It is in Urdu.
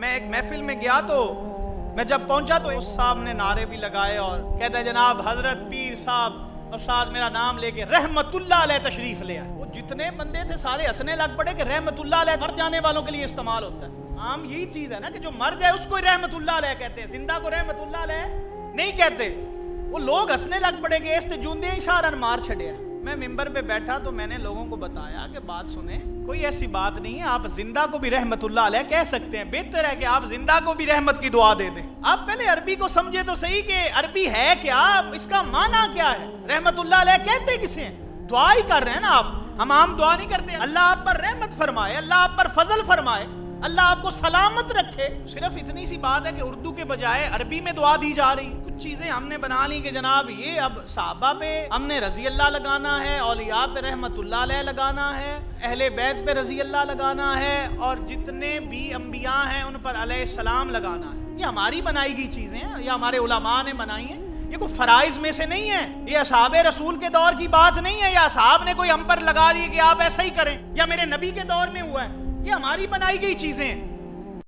میں ایک محفل میں گیا تو میں جب پہنچا تو اس صاحب نے نعرے بھی لگائے اور کہتا ہے جناب حضرت پیر صاحب اور ساتھ میرا نام لے کے رحمت اللہ علیہ تشریف لے آئے. وہ جتنے بندے تھے سارے ہنسنے لگ پڑے کہ رحمت اللہ علیہ مر جانے والوں کے لیے استعمال ہوتا ہے. عام یہی چیز ہے نا کہ جو مر جائے اس کو رحمت اللہ علیہ کہتے ہیں, زندہ کو رحمت اللہ علیہ نہیں کہتے. وہ لوگ ہنسنے لگ پڑے کہ اس تے جوندے اشارہ مار چھڑیا. میں ممبر پہ بیٹھا تو میں نے لوگوں کو بتایا کہ بات سنیں, کوئی ایسی بات نہیں ہے, آپ زندہ کو بھی رحمت اللہ علیہ کہہ سکتے ہیں. بہتر ہے کہ آپ زندہ کو بھی رحمت کی دعا دے دیں. آپ پہلے عربی کو سمجھے تو صحیح کہ عربی ہے کیا, اس کا معنی کیا ہے. رحمت اللہ علیہ کہتے کسے ہیں؟ دعا ہی کر رہے ہیں نا آپ. ہم عام دعا نہیں کرتے اللہ آپ پر رحمت فرمائے, اللہ آپ پر فضل فرمائے, اللہ آپ کو سلامت رکھے. صرف اتنی سی بات ہے کہ اردو کے بجائے عربی میں دعا دی جا رہی. کچھ چیزیں ہم نے بنا لی کہ جناب یہ اب صحابہ پہ ہم نے رضی اللہ لگانا ہے, اولیاء پہ رحمت اللہ علیہ لگانا ہے, اہل بیت پہ رضی اللہ لگانا ہے, اور جتنے بھی انبیاء ہیں ان پر علیہ السلام لگانا ہے. یہ ہماری بنائی گئی چیزیں ہیں, یہ ہمارے علماء نے بنائی ہیں. یہ کوئی فرائض میں سے نہیں ہے, یہ اصحاب رسول کے دور کی بات نہیں ہے, یا اصحاب نے کوئی ہم پر لگا دی کہ آپ ایسا ہی کریں, یا میرے نبی کے دور میں ہوا ہے. یہ ہماری بنائی گئی چیزیں ہیں.